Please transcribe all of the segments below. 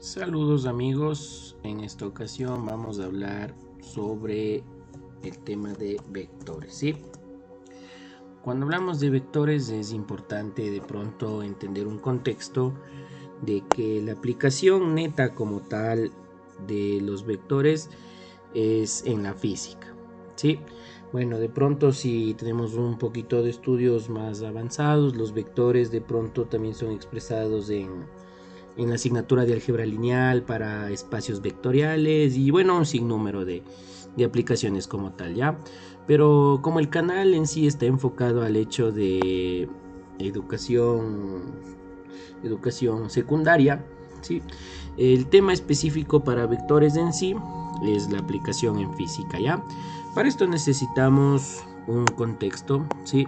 Saludos amigos, en esta ocasión vamos a hablar sobre el tema de vectores, ¿sí? Cuando hablamos de vectores es importante de pronto entender un contexto de que la aplicación neta como tal de los vectores es en la física, ¿sí? Bueno, de pronto si tenemos un poquito de estudios más avanzados, los vectores de pronto también son expresados en la asignatura de álgebra lineal para espacios vectoriales y bueno, un sinnúmero de aplicaciones como tal, ¿ya? Pero como el canal en sí está enfocado al hecho de educación secundaria, ¿sí? El tema específico para vectores en sí es la aplicación en física, ¿ya? Para esto necesitamos un contexto, ¿sí?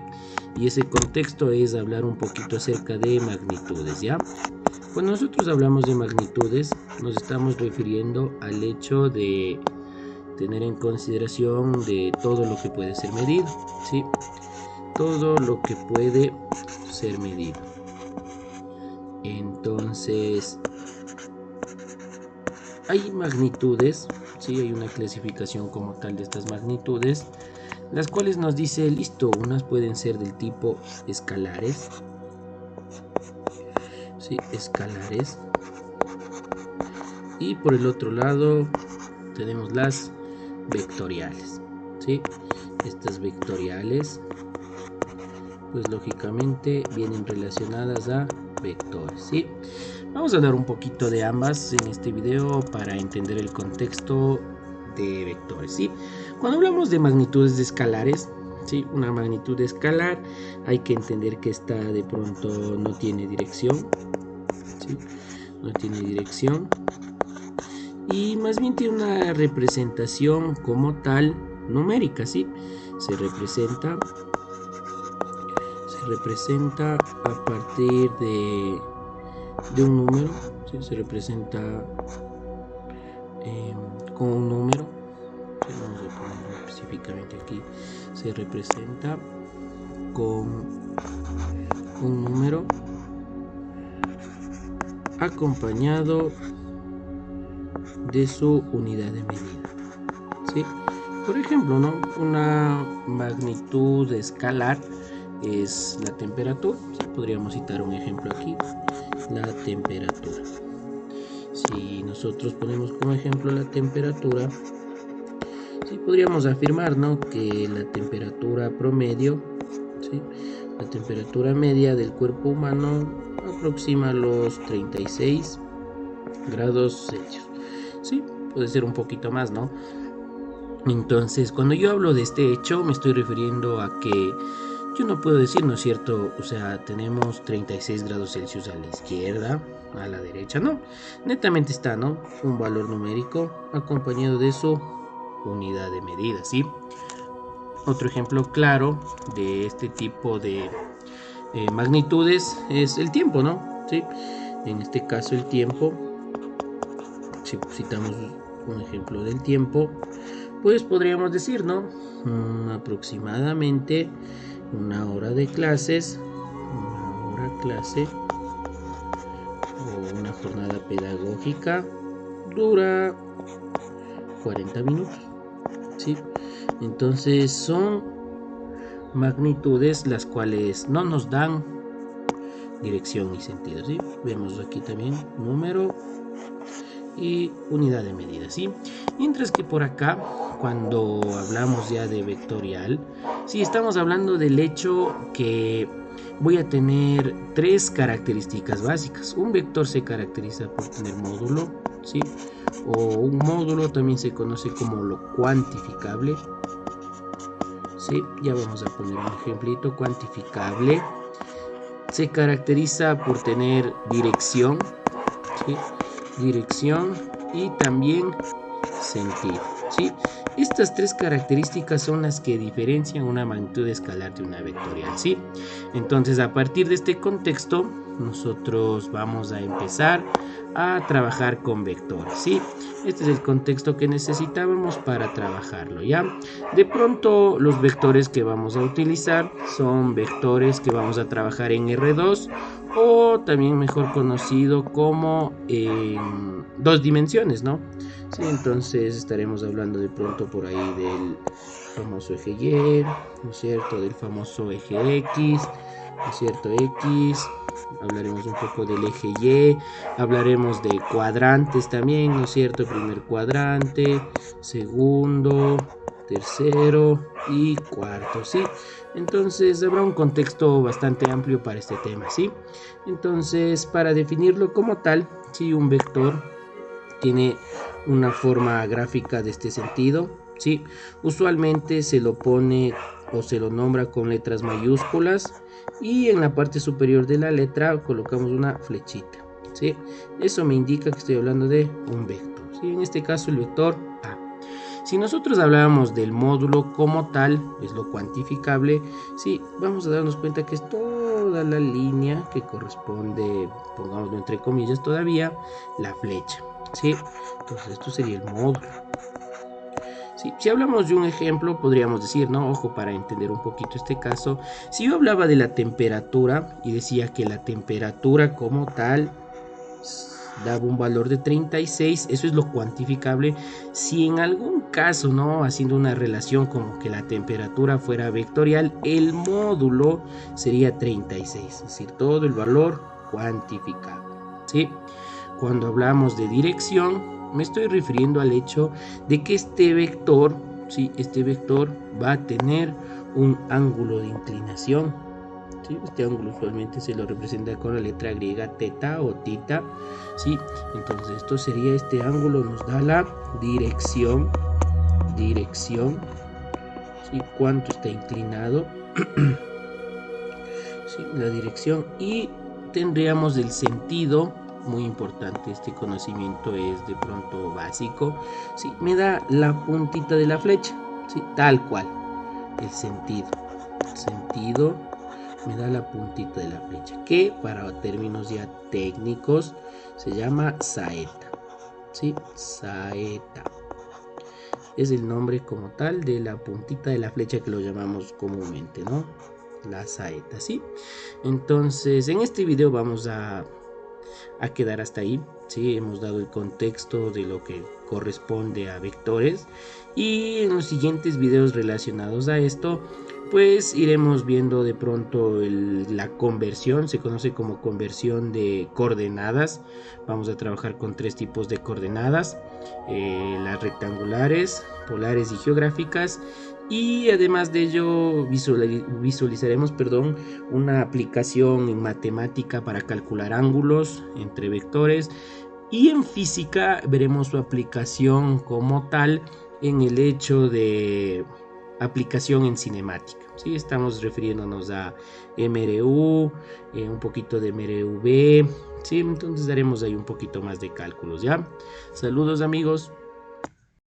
Y ese contexto es hablar un poquito acerca de magnitudes, ¿ya? Cuando nosotros hablamos de magnitudes, nos estamos refiriendo al hecho de tener en consideración de todo lo que puede ser medido, ¿sí? Todo lo que puede ser medido. Entonces, hay magnitudes, ¿sí? Hay una clasificación como tal de estas magnitudes, las cuales nos dice, listo, unas pueden ser del tipo escalares, ¿sí? Escalares. Y por el otro lado tenemos las vectoriales, ¿sí? Estas vectoriales pues lógicamente vienen relacionadas a vectores, ¿sí? Vamos a hablar un poquito de ambas en este video para entender el contexto de vectores, ¿sí? Cuando hablamos de magnitudes de escalares, ¿sí? Una magnitud escalar hay que entender que esta de pronto no tiene dirección, ¿sí? No tiene dirección y más bien tiene una representación como tal numérica, ¿sí? Se representa a partir de un número, ¿sí? Se representa con un número, ¿sí? Vamos a ponerlo específicamente aquí, se representa con un número acompañado de su unidad de medida, ¿sí? Por ejemplo, ¿no? Una magnitud escalar es la temperatura, ¿sí? Podríamos citar un ejemplo aquí, la temperatura. Si nosotros ponemos como ejemplo la temperatura, sí podríamos afirmar, ¿no? Que la temperatura promedio, ¿sí? La temperatura media del cuerpo humano aproxima los 36 grados Celsius. Sí, puede ser un poquito más, ¿no? Entonces, cuando yo hablo de este hecho, me estoy refiriendo a que yo no puedo decir, ¿no es cierto? O sea, tenemos 36 grados Celsius a la izquierda, a la derecha, no. Netamente está, ¿no? Un valor numérico acompañado de su unidad de medida, ¿sí? Otro ejemplo claro de este tipo de magnitudes es el tiempo, ¿no? ¿Sí? En este caso el tiempo, si citamos un ejemplo del tiempo, pues podríamos decir, ¿no? Aproximadamente una hora de clases, una hora clase o una jornada pedagógica dura 40 minutos, ¿sí? Entonces son magnitudes las cuales no nos dan dirección y sentido, ¿sí? Vemos aquí también número y unidad de medida, ¿sí? Mientras que por acá, cuando hablamos ya de vectorial, sí estamos hablando del hecho que voy a tener tres características básicas. Un vector se caracteriza por tener módulo, ¿sí? O un módulo también se conoce como lo cuantificable, ¿sí? Ya vamos a poner un ejemplito. Cuantificable se caracteriza por tener dirección, ¿sí? Dirección y también sentido, ¿sí? Estas tres características son las que diferencian una magnitud escalar de una vectorial, ¿sí? Entonces, a partir de este contexto, nosotros vamos a empezar a trabajar con vectores, ¿sí? Este es el contexto que necesitábamos para trabajarlo, ¿ya? De pronto, los vectores que vamos a utilizar son vectores que vamos a trabajar en R2 o también mejor conocido como dos dimensiones, ¿no? Sí, entonces estaremos hablando de pronto por ahí del famoso eje Y, ¿no es cierto? Del famoso eje X, ¿no es cierto? X. Hablaremos un poco del eje Y, hablaremos de cuadrantes también, ¿no es cierto? Primer cuadrante, segundo, tercero y cuarto, ¿sí? Entonces habrá un contexto bastante amplio para este tema, ¿sí? Entonces, para definirlo como tal, ¿sí? Un vector tiene una forma gráfica de este sentido, ¿sí? Usualmente se lo pone o se lo nombra con letras mayúsculas y en la parte superior de la letra colocamos una flechita, ¿sí? Eso me indica que estoy hablando de un vector, ¿sí? En este caso el vector A. Si nosotros hablábamos del módulo como tal, es lo cuantificable, sí, vamos a darnos cuenta que es toda la línea que corresponde, pongámoslo entre comillas todavía, la flecha, ¿sí? Entonces esto sería el módulo. Sí, si hablamos de un ejemplo, podríamos decir, ¿no? Ojo, para entender un poquito este caso, si yo hablaba de la temperatura y decía que la temperatura como tal daba un valor de 36, eso es lo cuantificable. Si en algún caso, ¿no? Haciendo una relación como que la temperatura fuera vectorial, el módulo sería 36, es decir, todo el valor cuantificable, ¿sí? Cuando hablamos de dirección, me estoy refiriendo al hecho de que este vector, ¿sí? Este vector va a tener un ángulo de inclinación, ¿sí? Este ángulo usualmente se lo representa con la letra griega teta o tita, ¿sí? Entonces esto sería, este ángulo nos da la dirección, ¿sí? Cuánto está inclinado, ¿sí? La dirección, y tendríamos el sentido. Muy importante, este conocimiento es de pronto básico, ¿sí? Me da la puntita de la flecha, ¿sí? Tal cual, el sentido me da la puntita de la flecha, que para términos ya técnicos se llama saeta, ¿sí? Saeta es el nombre como tal de la puntita de la flecha que lo llamamos comúnmente, ¿no? La saeta, ¿sí? Entonces en este video vamos a quedar hasta ahí, ¿sí? Hemos dado el contexto de lo que corresponde a vectores, y en los siguientes videos relacionados a esto pues iremos viendo de pronto la conversión, se conoce como conversión de coordenadas. Vamos a trabajar con tres tipos de coordenadas, las rectangulares, polares y geográficas, y además de ello visualizaremos, una aplicación en matemática para calcular ángulos entre vectores, y en física veremos su aplicación como tal en el hecho de aplicación en cinemática, ¿sí? Estamos refiriéndonos a MRU, un poquito de MRV, ¿sí? Entonces daremos ahí un poquito más de cálculos, ¿ya? Saludos amigos.